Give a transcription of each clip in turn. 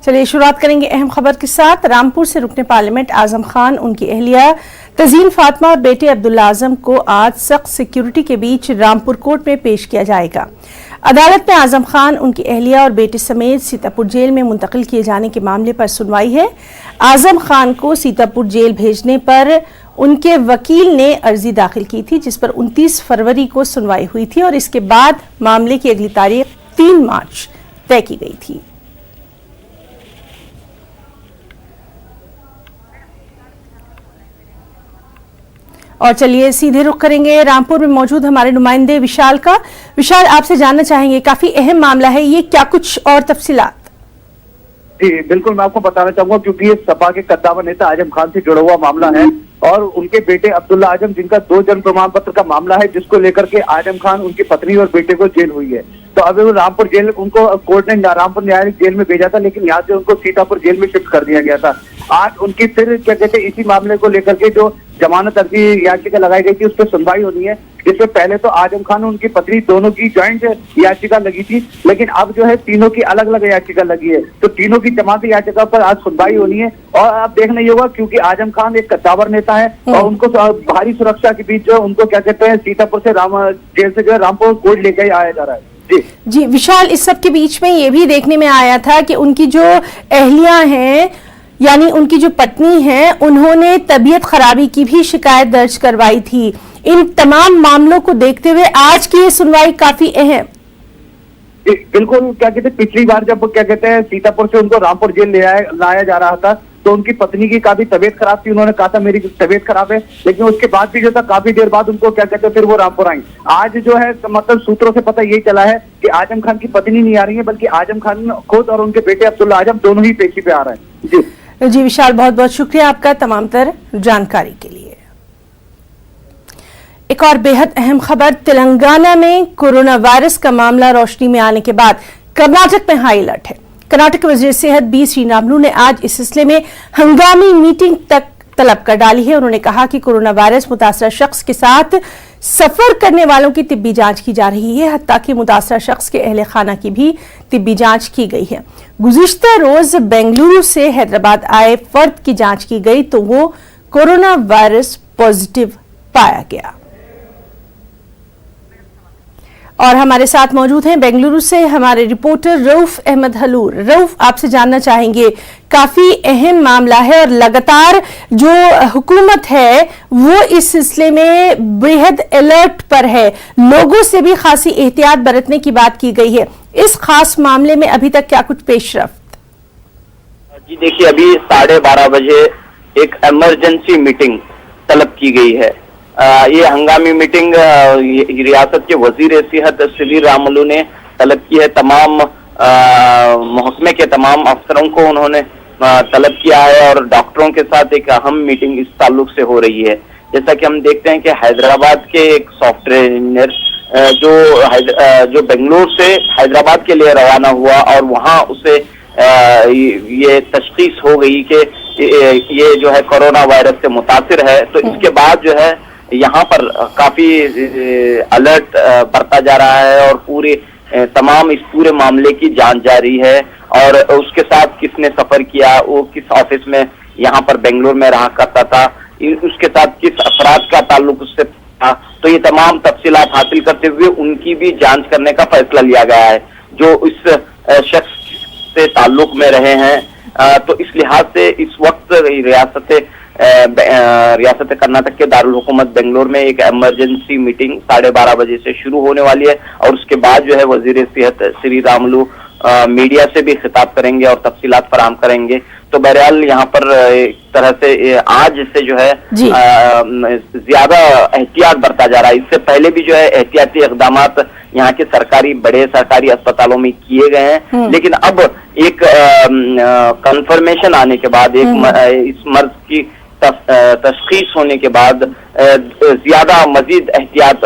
चलिए शुरुआत करेंगे अहम खबर के साथ। रामपुर से रुकने पार्लियामेंट आजम खान, उनकी अहलिया तजीन फातिमा और बेटे अब्दुल्ला आजम को आज सख्त सिक्योरिटी के बीच रामपुर कोर्ट में पेश किया जाएगा। अदालत में आजम खान, उनकी अहलिया और बेटे समेत सीतापुर जेल में मुंतकिल किए जाने के मामले पर सुनवाई है। आजम खान को सीतापुर जेल भेजने पर उनके वकील ने अर्जी दाखिल की थी, जिस पर 29 फरवरी को सुनवाई हुई थी और इसके बाद मामले की अगली तारीख 3 मार्च तय की गई थी। और चलिए सीधे रुख करेंगे रामपुर में मौजूद हमारे नुमाइंदे विशाल का। विशाल, आपसे जानना चाहेंगे, काफी अहम मामला है ये, क्या कुछ और तफसीलात? जी बिल्कुल, मैं आपको बताना चाहूंगा क्योंकि ये सपा के कद्दावर नेता आजम खान से जुड़ा हुआ मामला है और उनके बेटे अब्दुल्ला आजम, जिनका 2 जन्म प्रमाण पत्र का मामला है, जिसको लेकर के आजम खान, उनकी पत्नी और बेटे को जेल हुई है। तो अभी वो रामपुर जेल, उनको कोर्ट ने रामपुर न्यायालय जेल में भेजा था, लेकिन यहाँ से उनको सीतापुर जेल में शिफ्ट कर दिया गया था। आज उनकी फिर क्या कहते हैं, इसी मामले को लेकर के जो जमानत अर्जी याचिका लगाई गई थी उस पर सुनवाई होनी है, जिससे पहले तो आजम खान और उनकी पत्नी दोनों की ज्वाइंट याचिका लगी थी, लेकिन अब जो है तीनों की अलग अलग याचिका लगी है। तो तीनों की जमानत याचिका पर आज सुनवाई होनी है और अब देखना ये होगा, क्योंकि आजम खान एक कद्दावर नेता है और उनको भारी सुरक्षा के बीच जो उनको क्या कहते हैं सीतापुर से जेल से जो है रामपुर कोर्ट लेकर आया जा रहा है। जी विशाल, इस सब के बीच में ये भी देखने में आया था कि उनकी जो अहलिया हैं, यानी उनकी जो पत्नी है, उन्होंने तबीयत खराबी की भी शिकायत दर्ज करवाई थी। इन तमाम मामलों को देखते हुए आज की ये सुनवाई काफी अहम। बिल्कुल, क्या कहते हैं, पिछली बार जब क्या कहते हैं सीतापुर से उनको रामपुर जेल लाया जा रहा था तो उनकी पत्नी की काफी तबीयत खराब थी, उन्होंने कहा था मेरी तबीयत खराब है, लेकिन उसके बाद भी जो था काफी देर बाद उनको क्या कहते हैं फिर वो रामपुर आई। आज जो है मतलब सूत्रों से पता यही चला है कि आजम खान की पत्नी नहीं आ रही है, बल्कि आजम खान खुद और उनके बेटे अब्दुल्ला आजम दोनों ही पेशी पे आ रहे हैं। जी विशाल, बहुत बहुत शुक्रिया आपका तमाम तर जानकारी के लिए। एक और बेहद अहम खबर, तेलंगाना में कोरोना वायरस का मामला रोशनी में आने के बाद कर्नाटक में हाई अलर्ट है। कर्नाटक वजीर सेहत बी श्रीरामुलु ने आज इस सिलसिले में हंगामी मीटिंग तक तलब कर डाली है। उन्होंने कहा कि कोरोना वायरस मुतासरा शख्स के साथ सफर करने वालों की तिब्बी जांच की जा रही है, हत्ता कि मुतासरा शख्स के अहले खाना की भी तिब्बी जांच की गई है। गुज़िश्ता रोज बेंगलुरु से हैदराबाद आए फर्द की जांच की गई तो वो कोरोना वायरस पॉजिटिव पाया गया। और हमारे साथ मौजूद हैं बेंगलुरु से हमारे रिपोर्टर रऊफ अहमद हलूर। रऊफ, आपसे जानना चाहेंगे, काफी अहम मामला है और लगातार जो हुकूमत है वो इस सिलसिले में बेहद अलर्ट पर है, लोगों से भी खासी एहतियात बरतने की बात की गई है। इस खास मामले में अभी तक क्या कुछ पेशरफ्त? जी देखिए, अभी 12:30 बजे एक इमरजेंसी मीटिंग तलब की गई है। ये हंगामी मीटिंग रियासत के वजीर सेहत श्रीरामुलु ने तलब की है। तमाम महकमे के तमाम अफसरों को उन्होंने तलब किया है और डॉक्टरों के साथ एक अहम मीटिंग इस ताल्लुक से हो रही है। जैसा कि हम देखते हैं कि हैदराबाद के एक सॉफ्टवेयर इंजीनियर जो बेंगलुरु से हैदराबाद के लिए रवाना हुआ और वहां उसे ये तशखीस हो गई कि ये जो है कोरोना वायरस से मुतासिर है। तो इसके बाद जो है यहाँ पर काफी अलर्ट बरता जा रहा है और तमाम इस पूरे मामले की जांच जारी है और उसके साथ किसने सफर किया, वो किस ऑफिस में यहाँ पर बेंगलुरु में रहा करता था, उसके साथ किस अफराद का ताल्लुक उससे था, तो ये तमाम तफसीलात हासिल करते हुए उनकी भी जांच करने का फैसला लिया गया है जो इस शख्स से ताल्लुक में रहे हैं। तो इस लिहाज से इस वक्त रियासत कर्नाटक के दारुल हुकूमत बेंगलुरु में एक इमरजेंसी मीटिंग 12:30 बजे से शुरू होने वाली है और उसके बाद जो है वजीर सेहत श्रीरामुलु मीडिया से भी खिताब करेंगे और तफसीलात फराहम करेंगे। तो बहरहाल यहाँ पर एक तरह से आज से जो है ज्यादा एहतियात बरता जा रहा है। इससे पहले भी जो है एहतियाती इकदामात यहाँ के बड़े सरकारी अस्पतालों में किए गए हैं, लेकिन अब एक कंफर्मेशन आने के बाद, इस मर्ज की तशखीस होने के बाद ज्यादा मजीद एहतियात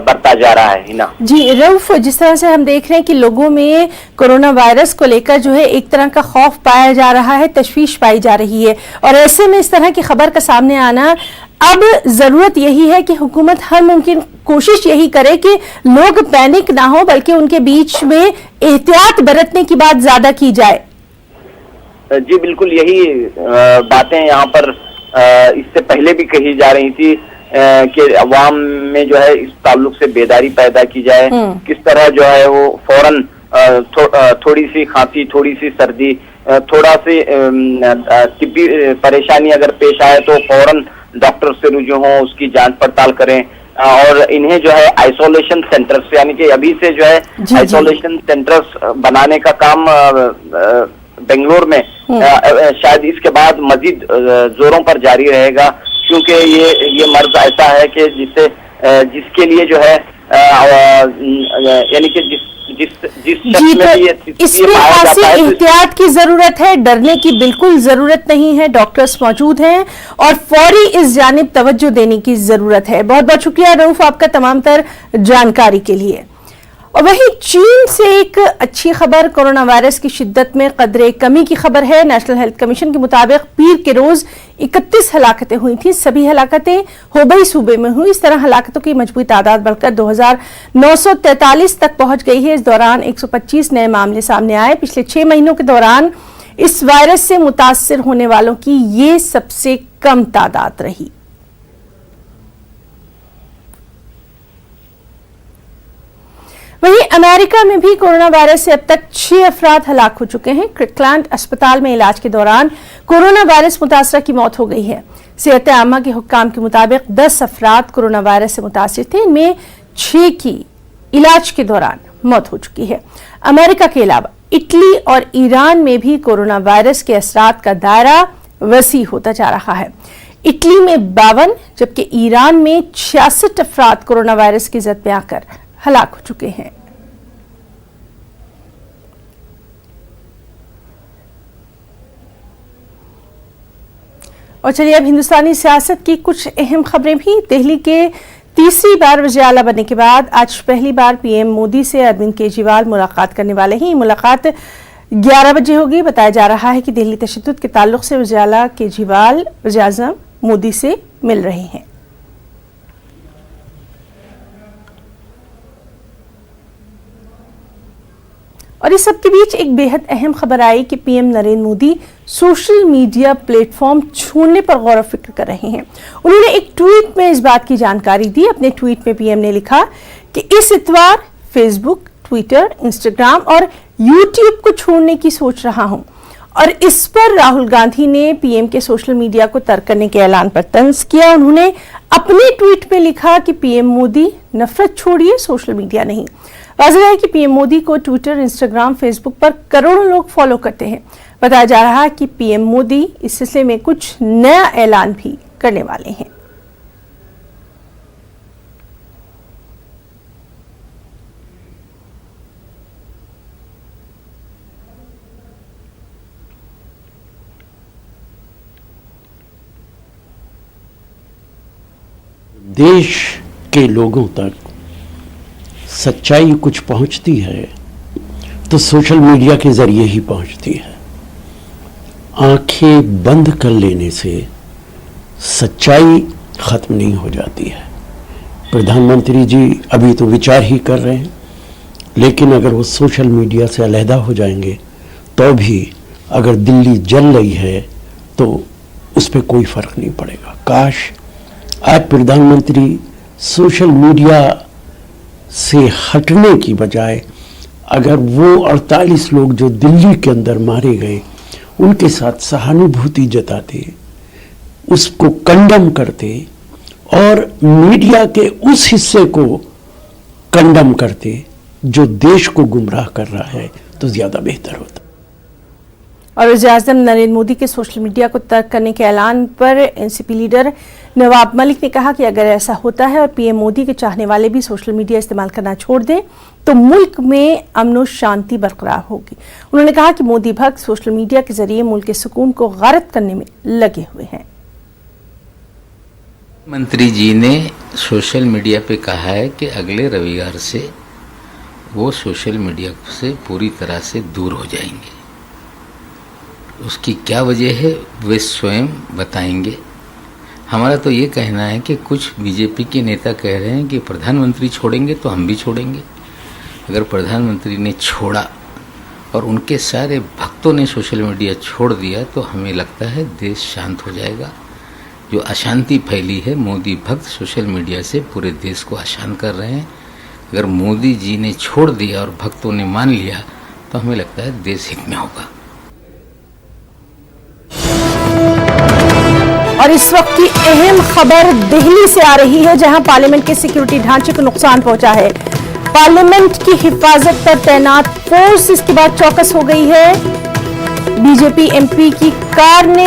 बरता जा रहा है ना। जी रऊफ, जिस तरह से हम देख रहे हैं कि लोगों में कोरोना वायरस को लेकर जो है एक तरह का खौफ पाया जा रहा है, तशवीश पाई जा रही है और ऐसे में इस तरह की खबर का सामने आना, अब जरूरत यही है कि हुकूमत हर मुमकिन कोशिश यही करे कि लोग पैनिक ना हो, बल्कि उनके बीच में एहतियात बरतने की बात ज्यादा की जाए। जी बिल्कुल, यही बातें यहाँ पर इससे पहले भी कही जा रही थी कि अवाम में जो है इस ताल्लुक से बेदारी पैदा की जाए। किस तरह जो है वो फौरन थोड़ी सी खांसी, थोड़ी सी सर्दी, थोड़ा सी तिब्बी परेशानी अगर पेश आए तो फौरन डॉक्टर से रुजू हो, उसकी जांच पड़ताल करें और इन्हें जो है आइसोलेशन सेंटर्स, यानी कि अभी से जो है आइसोलेशन सेंटर्स बनाने का काम बेंगलोर में शायद इसके बाद मजीद जोरों पर जारी रहेगा, क्योंकि ये मर्ज ऐसा है कि जिसके लिए जो है यानी कि जिस शख्स में ये इसमें खासी एहतियात की जरूरत है, डरने की बिल्कुल जरूरत नहीं है। डॉक्टर्स मौजूद हैं और फौरी इस जानिब तवज्जो देने की जरूरत है। बहुत बहुत शुक्रिया रऊफ आपका तमाम तर जानकारी के लिए। और वहीं चीन से एक अच्छी खबर, कोरोना वायरस की शिद्दत में कदरे कमी की खबर है। नेशनल हेल्थ कमीशन के मुताबिक पीर के रोज 31 हलाकतें हुई थी। सभी हलाकतें हुबई सूबे में हुई। इस तरह हलाकतों की मजबूरी तादाद बढ़कर 2943 तक पहुंच गई है। इस दौरान 125 नए मामले सामने आए। पिछले 6 महीनों के दौरान इस वायरस से मुतासिर होने वालों की ये सबसे कम तादाद रही। वहीं अमेरिका में भी कोरोना वायरस से अब तक 6 अफराद हलाक हो चुके हैं। क्रिकलैंड अस्पताल में इलाज के दौरान कोरोना वायरस मुतासरा की मौत हो गई है। सेहत आमा के हुक्काम के मुताबिक 10 अफराद कोरोना वायरस से मुतासिर थे। इनमें 6 की इलाज के दौरान मौत हो चुकी है। अमेरिका के अलावा इटली और ईरान में भी कोरोना वायरस के असरात का दायरा वसी होता जा रहा है। इटली में 52 जबकि ईरान में 66 अफराद कोरोना वायरस की जद में आकर हलाक हो चुके हैं। और चलिए अब हिंदुस्तानी सियासत की कुछ अहम खबरें भी। दिल्ली के तीसरी बार वज़ीर आला बनने के बाद आज पहली बार पीएम मोदी से अरविंद केजरीवाल मुलाकात करने वाले हैं। मुलाकात 11 बजे होगी। बताया जा रहा है कि दिल्ली तशद्दुद के ताल्लुक से वज़ीर आला केजरीवाल वज़ीर आज़म मोदी से मिल रहे हैं। और इस सब के बीच एक बेहद अहम खबर आई कि PM Narendra Modi social media platform छोड़ने पर गौर फिक्र कर रहे हैं। उन्होंने एक ट्वीट में इस बात की जानकारी दी। अपने ट्वीट में पीएम ने लिखा कि इस इतवार फेसबुक, ट्विटर, इंस्टाग्राम और यूट्यूब को छोड़ने की सोच रहा हूं। और इस पर राहुल गांधी ने पीएम के सोशल मीडिया को तर्क करने के ऐलान पर तंज किया। उन्होंने अपने ट्वीट में लिखा कि पीएम मोदी नफरत छोड़िए, सोशल मीडिया नहीं। वाज़ेह है कि पीएम मोदी को ट्विटर, इंस्टाग्राम, फेसबुक पर करोड़ों लोग फॉलो करते हैं। बताया जा रहा है कि पीएम मोदी इस सिलसिले में कुछ नया ऐलान भी करने वाले हैं। देश के लोगों तक सच्चाई कुछ पहुंचती है तो सोशल मीडिया के जरिए ही पहुंचती है। आंखें बंद कर लेने से सच्चाई खत्म नहीं हो जाती है। प्रधानमंत्री जी अभी तो विचार ही कर रहे हैं, लेकिन अगर वो सोशल मीडिया से अलहदा हो जाएंगे तो भी अगर दिल्ली जल रही है तो उस पर कोई फर्क नहीं पड़ेगा। काश आज प्रधानमंत्री सोशल मीडिया से हटने की बजाय अगर वो 48 लोग जो दिल्ली के अंदर मारे गए उनके साथ सहानुभूति जताते, उसको कंडम करते और मीडिया के उस हिस्से को कंडम करते जो देश को गुमराह कर रहा है, तो ज्यादा बेहतर होता। और वज़ीर आज़म नरेंद्र मोदी के सोशल मीडिया को तर्क करने के ऐलान पर एनसीपी लीडर नवाब मलिक ने कहा कि अगर ऐसा होता है और पीएम मोदी के चाहने वाले भी सोशल मीडिया इस्तेमाल करना छोड़ दें तो मुल्क में अमन और शांति बरकरार होगी। उन्होंने कहा कि मोदी भक्त सोशल मीडिया के जरिए मुल्क के सुकून को गारत करने में लगे हुए हैं। मंत्री जी ने सोशल मीडिया पे कहा है कि अगले रविवार से वो सोशल मीडिया से पूरी तरह से दूर हो जाएंगे। उसकी क्या वजह है वे स्वयं बताएंगे। हमारा तो ये कहना है कि कुछ बीजेपी के नेता कह रहे हैं कि प्रधानमंत्री छोड़ेंगे तो हम भी छोड़ेंगे। अगर प्रधानमंत्री ने छोड़ा और उनके सारे भक्तों भक्तों ने सोशल मीडिया छोड़ दिया तो हमें लगता है देश शांत हो जाएगा। जो अशांति फैली है, मोदी भक्त सोशल मीडिया से पूरे देश को अशांत कर रहे हैं। अगर मोदी जी ने छोड़ दिया और भक्तों ने मान लिया तो हमें लगता है देश हित में होगा। और इस वक्त की अहम खबर दिल्ली से आ रही है, जहां पार्लियामेंट के सिक्योरिटी ढांचे को नुकसान पहुंचा है। पार्लियामेंट की हिफाजत पर तैनात फोर्स इसके बाद चौकस हो गई है। बीजेपी एमपी की कार ने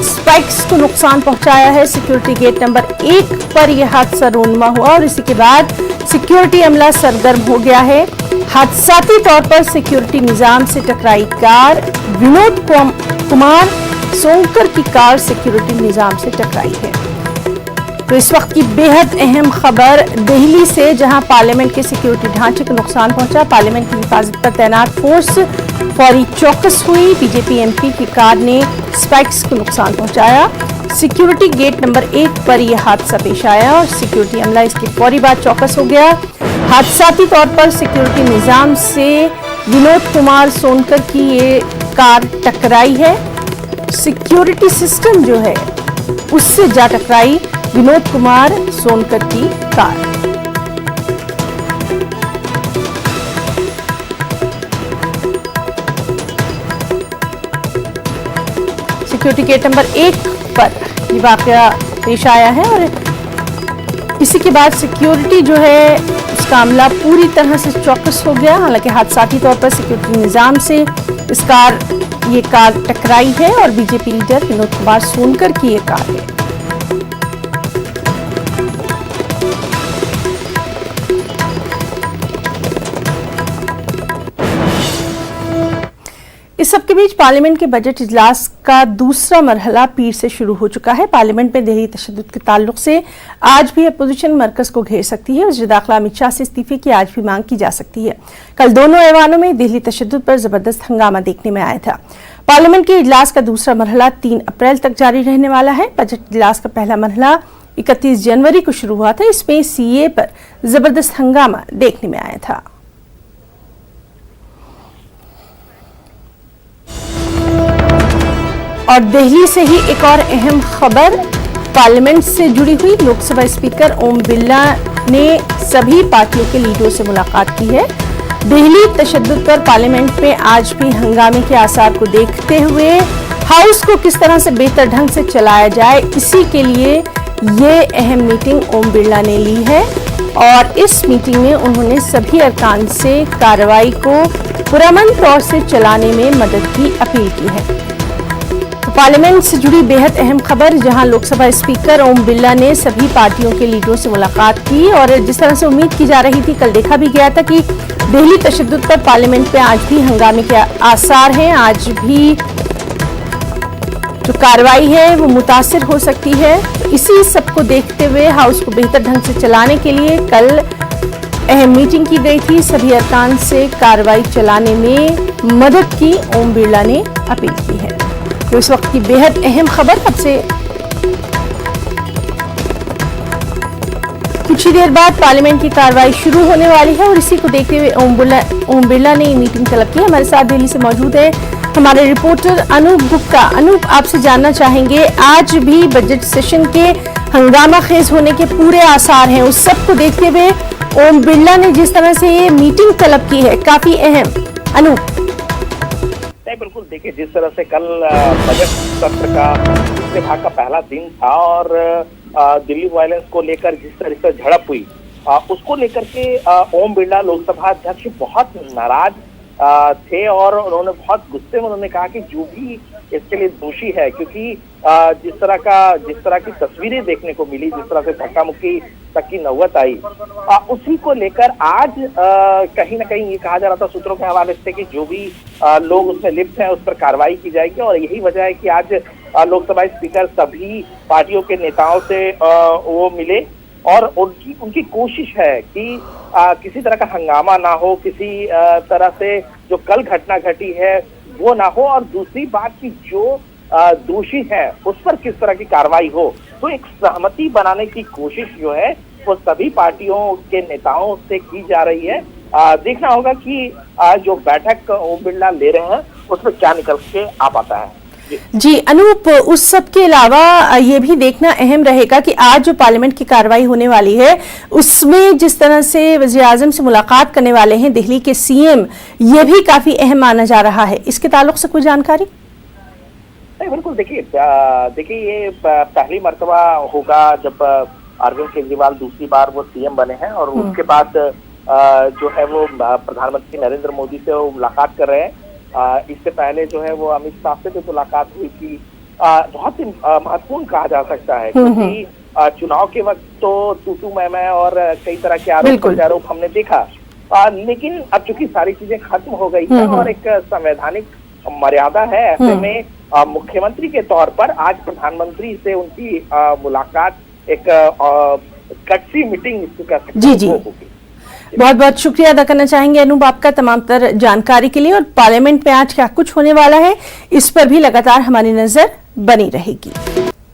स्पाइक्स को नुकसान पहुंचाया है। सिक्योरिटी गेट नंबर 1 पर यह हादसा रोनमा हुआ और इसी के बाद सिक्योरिटी अमला सरगर्म हो गया है। हादसाती तौर पर सिक्योरिटी निजाम से टकराई कार। विनोद कुमार सोनकर की कार सिक्योरिटी निजाम से टकराई है। तो इस वक्त की बेहद अहम खबर दिल्ली से, जहां पार्लियामेंट के सिक्योरिटी ढांचे को नुकसान पहुंचा। पार्लियामेंट की हिफाजत पर तैनात फोर्स फौरी चौकस हुई। बीजेपी एमपी की कार ने स्पाइक्स को नुकसान पहुंचाया। सिक्योरिटी गेट नंबर 1 पर यह हादसा पेश आया और सिक्योरिटी अमला इसके फौरी बाद चौकस हो गया। हादसाती तौर पर सिक्योरिटी निजाम से विनोद कुमार सोनकर की ये कार टकराई है। सिक्योरिटी सिस्टम जो है उससे जा टकराई विनोद कुमार सोनकर की कार। सिक्योरिटी गेट नंबर 1 पर ये वाकया पेश आया है और इसी के बाद सिक्योरिटी जो है उसका अमला पूरी तरह से चौकस हो गया। हालांकि हादसाती तौर पर सिक्योरिटी निजाम से ये कार टकराई है और बीजेपी लीडर विनोद कुमार सोनकर की ये कार है। इस सबके बीच पार्लियामेंट के बजट इजलास का दूसरा मरहला पीर से शुरू हो चुका है। पार्लियामेंट में दिल्ली तशद्दुद के ताल्लुक से आज भी अपोजिशन मरकज को घेर सकती है। वज़ीर दाखिला अमित शाह से इस्तीफे की आज भी मांग की जा सकती है। कल दोनों ऐवानों में दिल्ली तशद्दुद पर जबरदस्त हंगामा देखने में आया था। पार्लियामेंट के इजलास का दूसरा मरहला 3 अप्रैल तक जारी रहने वाला है। बजट इजलास का पहला मरहला 31 जनवरी को शुरू हुआ था। इसमें सीए पर जबरदस्त हंगामा देखने में आया था। और दिल्ली से ही एक और अहम खबर पार्लियामेंट से जुड़ी हुई। लोकसभा स्पीकर ओम बिरला ने सभी पार्टियों के लीडरों से मुलाकात की है। दिल्ली तशद्दुद पर पार्लियामेंट में आज भी हंगामे के आसार को देखते हुए हाउस को किस तरह से बेहतर ढंग से चलाया जाए, इसी के लिए ये अहम मीटिंग ओम बिरला ने ली है और इस मीटिंग में उन्होंने सभी अरकान से कार्रवाई को पुरअमन तौर से चलाने में मदद की अपील की है। पार्लियामेंट से जुड़ी बेहद अहम खबर, जहां लोकसभा स्पीकर ओम बिरला ने सभी पार्टियों के लीडरों से मुलाकात की और जिस तरह से उम्मीद की जा रही थी, कल देखा भी गया था कि दिल्ली तशद्दुद पर पार्लियामेंट में आज भी हंगामे के आसार हैं। आज भी जो कार्रवाई है वो मुतासिर हो सकती है। तो इसी सब को देखते हुए हाउस को बेहतर ढंग से चलाने के लिए कल अहम मीटिंग की गई थी। सभी अरकान से कार्रवाई चलाने में मदद की ओम बिरला ने अपील की है। तो इस वक्त की बेहद अहम खबर, अब से कुछ ही देर बाद पार्लियामेंट की कार्रवाई शुरू होने वाली है और इसी को देखते हुए ओम बिरला ने मीटिंग तलब की। हमारे साथ दिल्ली से मौजूद है हमारे रिपोर्टर अनूप गुप्ता। अनूप, आपसे जानना चाहेंगे, आज भी बजट सेशन के हंगामा खेज होने के पूरे आसार हैं। उस सब को देखते हुए ओम बिरला ने जिस तरह से ये मीटिंग तलब की है, काफी अहम। अनूप। बिल्कुल, देखिए जिस तरह से कल बजट सत्र का दूसरे भाग का पहला दिन था और दिल्ली वायलेंस को लेकर जिस तरह से झड़प हुई, उसको लेकर के ओम बिरला लोकसभा अध्यक्ष बहुत नाराज थे और उन्होंने बहुत गुस्से में उन्होंने कहा कि जो भी इसके लिए दोषी है, क्योंकि जिस तरह की तस्वीरें देखने को मिली, जिस तरह से धक्का मुक्की तक की नौबत आई, उसी को लेकर आज कहीं ना कहीं ये कहा जा रहा था सूत्रों के हवाले से कि जो भी लोग उसमें लिप्त हैं उस पर कार्रवाई की जाएगी। और यही वजह है कि आज लोकसभा स्पीकर सभी पार्टियों के नेताओं से वो मिले और उनकी कोशिश है कि किसी तरह का हंगामा ना हो, किसी तरह से जो कल घटना घटी है वो ना हो, और दूसरी बात की जो दोषी है उस पर किस तरह की कार्रवाई हो। तो एक सहमति बनाने की कोशिश जो है वो सभी पार्टियों के नेताओं से की जा रही है। देखना होगा कि जो बैठक ओम बिरला ले रहे हैं उसमें क्या निकल के आ पाता है। जी अनूप, उस सब के अलावा ये भी देखना अहम रहेगा कि आज जो पार्लियामेंट की कार्रवाई होने वाली है उसमें जिस तरह से वज़ीर आज़म से मुलाकात करने वाले हैं दिल्ली के सीएम, ये भी काफी अहम माना जा रहा है। इसके ताल्लुक से कोई जानकारी? नहीं, बिल्कुल देखिए ये पहली मर्तबा होगा जब अरविंद केजरीवाल दूसरी बार वो सीएम बने हैं और उसके बाद जो है वो प्रधानमंत्री नरेंद्र मोदी से वो मुलाकात कर रहे हैं। इससे पहले जो है वो अमित शाह से भी मुलाकात हुई थी। बहुत ही महत्वपूर्ण कहा जा सकता है क्योंकि चुनाव के वक्त तो तू मैं और कई तरह के आरोप हमने देखा, लेकिन अब चूंकि सारी चीजें खत्म हो गई है और एक संवैधानिक मर्यादा है, ऐसे में मुख्यमंत्री के तौर पर आज प्रधानमंत्री से उनकी मुलाकात एक कच्ची मीटिंग इसको कह सकते हैं होगी। बहुत बहुत शुक्रिया अदा करना चाहेंगे अनूप आपका तमाम तर जानकारी के लिए। और पार्लियामेंट में आज क्या कुछ होने वाला है इस पर भी लगातार हमारी नजर बनी रहेगी।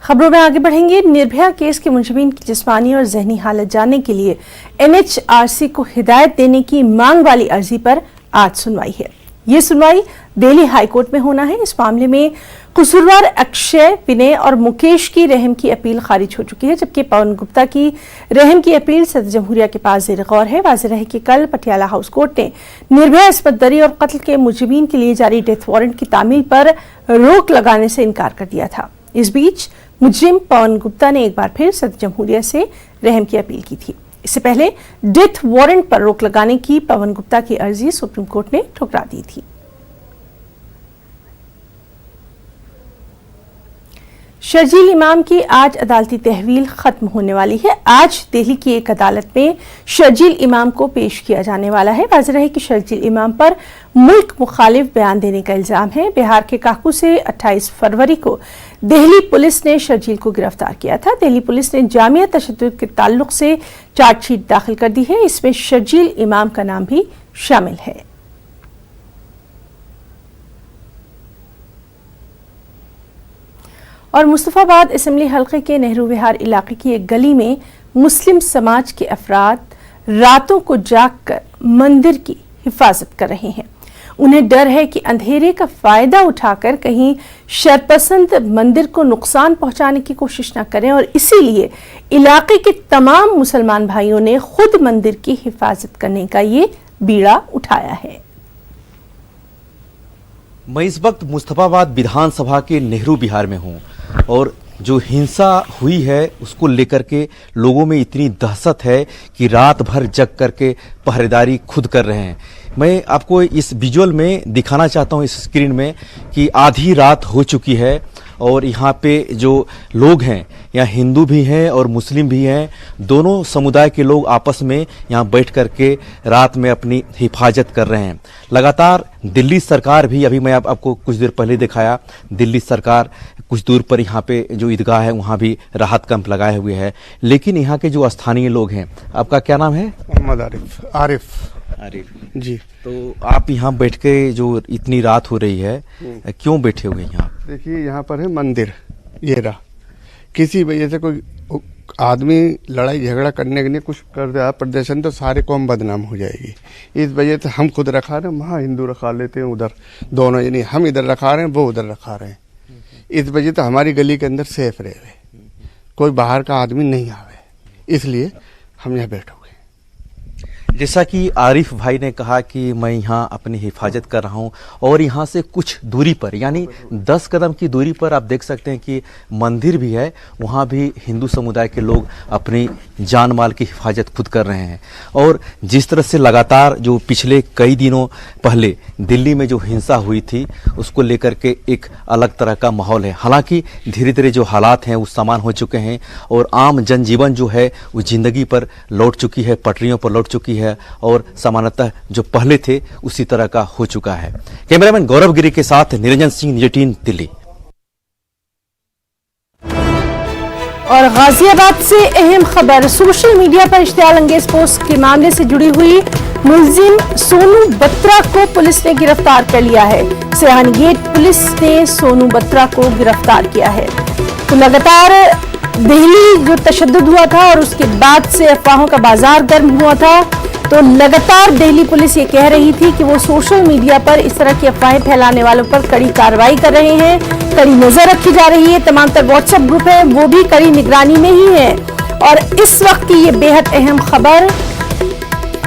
खबरों में आगे बढ़ेंगे। निर्भया केस के मुलजिमीन की जिस्मानी और जहनी हालत जानने के लिए एनएचआरसी को हिदायत देने की मांग वाली अर्जी पर आज सुनवाई है। ये सुनवाई दिल्ली हाईकोर्ट में होना है। इस मामले में कसूरवार अक्षय, विनय और मुकेश की रहम की अपील खारिज हो चुकी है, जबकि पवन गुप्ता की रहम की अपील सदर जमहूरिया के पास ज़ेर गौर है। वाज़ेह रहे कि कल पटियाला हाउस कोर्ट ने निर्भया इस्मत दरी और कत्ल के मुजरिमीन के लिए जारी डेथ वारंट की तामील पर रोक लगाने से इनकार कर दिया था। इस बीच मुजरिम पवन गुप्ता ने एक बार फिर सदर जमहूरिया से रहम की अपील की थी। इससे पहले डेथ वारंट पर रोक लगाने की पवन गुप्ता की अर्जी सुप्रीम कोर्ट ने ठुकरा दी थी। शर्जील इमाम की आज अदालती तहवील खत्म होने वाली है। आज दिल्ली की एक अदालत में शर्जील इमाम को पेश किया जाने वाला है। वाज़ेह है कि शर्जील इमाम पर मुल्क मुखालिफ बयान देने का इल्जाम है। बिहार के काकू से 28 फरवरी को दिल्ली पुलिस ने शर्जील को गिरफ्तार किया था। दिल्ली पुलिस ने जामिया तशद्दुद के ताल्लुक से चार्जशीट दाखिल कर दी है। इसमें शर्जील इमाम का नाम भी शामिल है। और मुस्तफाबाद असेंबली हल्के के नेहरू विहार इलाके की एक गली में मुस्लिम समाज के अफराद रातों को जागकर मंदिर की हिफाजत कर रहे हैं। उन्हें डर है कि अंधेरे का फायदा उठाकर कहीं शरपसंद मंदिर को नुकसान पहुंचाने की कोशिश न करें, और इसीलिए इलाके के तमाम मुसलमान भाइयों ने खुद मंदिर की हिफाजत करने का ये बीड़ा उठाया है। मैं इस वक्त मुस्तफाबाद विधानसभा के नेहरू विहार में हूं और जो हिंसा हुई है उसको लेकर के लोगों में इतनी दहशत है कि रात भर जग करके पहरेदारी खुद कर रहे हैं। मैं आपको इस विजुअल में दिखाना चाहता हूं, इस स्क्रीन में, कि आधी रात हो चुकी है और यहाँ पे जो लोग हैं, यहाँ हिंदू भी हैं और मुस्लिम भी हैं, दोनों समुदाय के लोग आपस में यहाँ बैठ करके रात में अपनी हिफाजत कर रहे हैं। लगातार दिल्ली सरकार भी, अभी मैं आपको कुछ देर पहले दिखाया, दिल्ली सरकार कुछ दूर पर यहाँ पे जो ईदगाह है वहाँ भी राहत कैंप लगाए हुए है। लेकिन यहाँ के जो स्थानीय लोग हैं, आपका क्या नाम है? मोहम्मद आरिफ जी। तो आप यहाँ बैठ के, जो इतनी रात हो रही है, क्यों बैठे हुए यहाँ? देखिए यहाँ पर है मंदिर, ये रहा। किसी वजह से कोई आदमी लड़ाई झगड़ा करने के लिए कुछ कर दिया प्रदर्शन, तो सारे कौम बदनाम हो जाएगी। इस वजह से हम खुद रखा रहे हैं, वहाँ हिंदू रखा लेते हैं, उधर दोनों, यानी हम इधर रखा रहे हैं, वो उधर रखा रहे हैं। इस वजह से हमारी गली के अंदर सेफ रहे, कोई बाहर का आदमी नहीं आवे, इसलिए हम यहाँ बैठे। जैसा कि आरिफ भाई ने कहा कि मैं यहाँ अपनी हिफाजत कर रहा हूँ और यहाँ से कुछ दूरी पर, यानी 10 कदम की दूरी पर आप देख सकते हैं कि मंदिर भी है, वहाँ भी हिंदू समुदाय के लोग अपनी जान माल की हिफाजत खुद कर रहे हैं। और जिस तरह से लगातार जो पिछले कई दिनों पहले दिल्ली में जो हिंसा हुई थी, उसको लेकर के एक अलग तरह का माहौल है। हालांकि धीरे धीरे जो हालात हैं वो सामान हो चुके हैं और आम जनजीवन जो है वो जिंदगी पर लौट चुकी है, पटरियों पर लौट चुकी है और सामान्यतः जो पहले थे उसी तरह का हो चुका है। कैमरामैन गौरव गिरी के साथ निरंजन सिंह, न्यूज़ 18 दिल्ली। और गाजियाबाद से अहम खबर, सोशल मीडिया पर इश्तियाल अंगेज पोस्ट के मामले से जुड़ी हुई मुलजिम सोनू बत्रा को पुलिस ने गिरफ्तार कर लिया है। सिरहानी गेट पुलिस ने सोनू बत्रा को गिरफ्तार किया है। तो लगातार दिल्ली जो तशद्दुद हुआ था और उसके बाद से अफवाहों का बाजार गर्म हुआ था तो लगातार दिल्ली पुलिस ये कह रही थी कि वो सोशल मीडिया पर इस तरह की अफवाहें फैलाने वालों पर कड़ी कार्रवाई कर रहे हैं, कड़ी नजर रखी जा रही है। तमाम तर व्हाट्सएप ग्रुप है वो भी कड़ी निगरानी में ही है। और इस वक्त की ये बेहद अहम खबर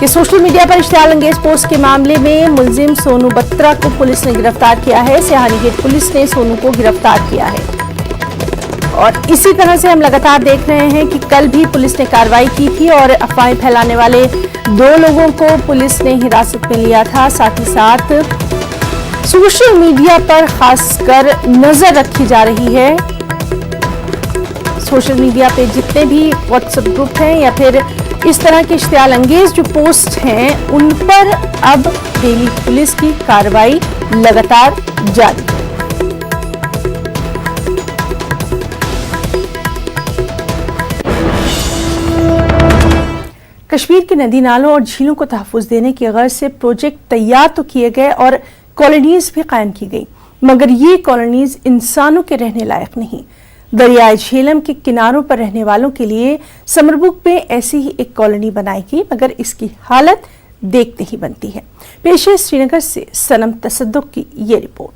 कि सोशल मीडिया पर इश्तियाल अंगेज पोस्ट के मामले में मुलजिम सोनू बत्रा को पुलिस ने गिरफ्तार किया है। सिहानी गेट पुलिस ने सोनू को गिरफ्तार किया है और इसी तरह से हम लगातार देख रहे हैं कि कल भी पुलिस ने कार्रवाई की थी और अफवाहें फैलाने वाले 2 लोगों को पुलिस ने हिरासत में लिया था। साथ ही साथ सोशल मीडिया पर खासकर नजर रखी जा रही है। सोशल मीडिया पे जितने भी व्हाट्सएप ग्रुप हैं या फिर इस तरह के इश्तियाल अंगेज जो पोस्ट हैं उन पर अब दिल्ली पुलिस की कार्रवाई लगातार जारी है। कश्मीर के नदी नालों और झीलों को तहफ़्फ़ुज़ देने की गर्ज से प्रोजेक्ट तैयार तो किए गए और कॉलोनीज भी कायम की गई, मगर ये कॉलोनीज इंसानों के रहने लायक नहीं। दरियाए झेलम के किनारों पर रहने वालों के लिए समरबुक में ऐसी ही एक कॉलोनी बनाई गई, मगर इसकी हालत देखते ही बनती है। पेश है श्रीनगर से सनम तसद्दुक की ये रिपोर्ट।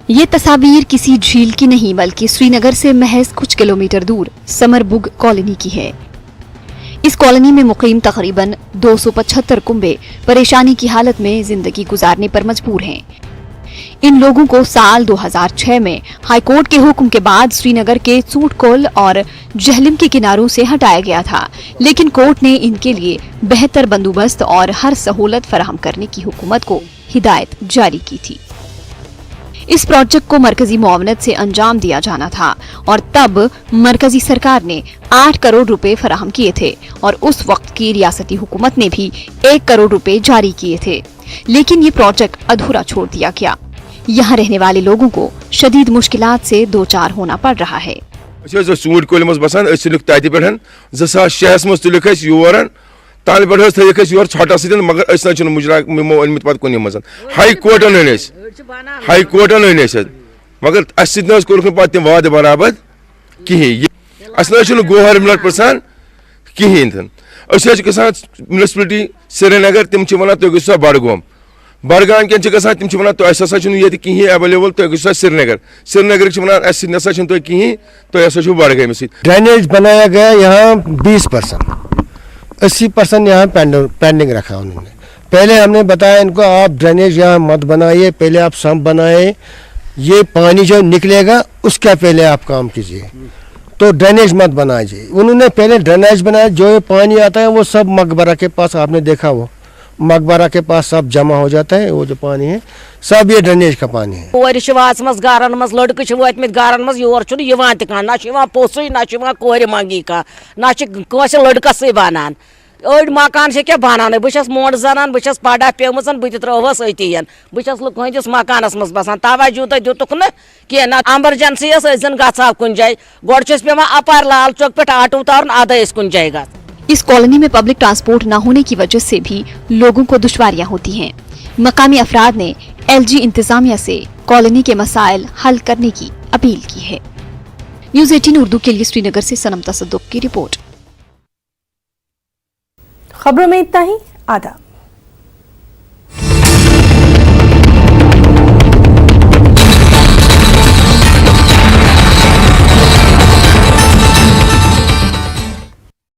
ये तस्वीर किसी झील की नहीं बल्कि श्रीनगर से महज कुछ किलोमीटर दूर समरबुग कॉलोनी की है। इस कॉलोनी में मुकीम तकरीबन 275 कुंबे परेशानी की हालत में जिंदगी गुजारने पर मजबूर हैं। इन लोगों को साल 2006 में हाईकोर्ट के हुक्म के बाद श्रीनगर के चूटकोल और जहलिम के किनारों से हटाया गया था, लेकिन कोर्ट ने इनके लिए बेहतर बंदोबस्त और हर सहूलत फराहम करने की हुकूमत को हिदायत जारी की थी। इस प्रोजेक्ट को मरकजी मुआवनत से अंजाम दिया जाना था और तब मरकजी सरकार ने 8 करोड़ रुपए फराहम किए थे और उस वक्त की रियासती हुकूमत ने भी 1 करोड़ रुपए जारी किए थे, लेकिन ये प्रोजेक्ट अधूरा छोड़ दिया गया। यहाँ रहने वाले लोगों को शदीद मुश्किलात से दो चार होना पड़ रहा है। ताल पे थक योर छोटा सत मगर मुजरमो अनमित पे कुन मज हाई कोर्टन मगर अस कोर तम वाद बराबर कहें गवर्नमेंट पसान कहें म्यूनसिपलिटी श्रीनगर तम वन तुम गो बडगाम बडगाम कन तम वन तुम कहें अवेलेबल तुम गो श्रीनगर वन नसा तुम कहें तुम बडगाम ड्रेनेज बनाया गया यहाँ 20%, 80% यहाँ पेंडिंग रखा उन्होंने। पहले हमने बताया इनको आप ड्रेनेज यहाँ मत बनाइए, पहले आप सम्प बनाए, ये पानी जो निकलेगा उसका पहले आप काम कीजिए, तो ड्रेनेज मत बनाइए। उन्होंने पहले ड्रेनेज बनाया, जो ये पानी आता है वो सब मकबरा के पास, आपने देखा वो मकबरा के पास सब जमा हो जाता है, वो जो पानी है सब ये ड्रेनेज का पानी है। गारन मज लड़के वतम गारन मज योर ना पोसुई ना कोर मंगी का ना लड़कस बनान अड़ मकान क्या बनान बस मोट जनान बस पढ़ा पेमस बह त्रोस अती बस लुकस मकानस मज बसान तवजो तो दुतुक कह ना एमरजेंसी जन गा कुन जाए गोड़ पे अपार लाल चौक पे आटो उतार अद कुन जाए गा। इस कॉलोनी में पब्लिक ट्रांसपोर्ट न होने की वजह से भी लोगों को दुश्वारियां होती हैं। मकामी अफराद ने एलजी इंतजामिया से कॉलोनी के मसाइल हल करने की अपील की है। न्यूज़ 18 उर्दू के लिए श्रीनगर से सनम तसद्दुक की रिपोर्ट। खबरों में इतना ही। आदाब।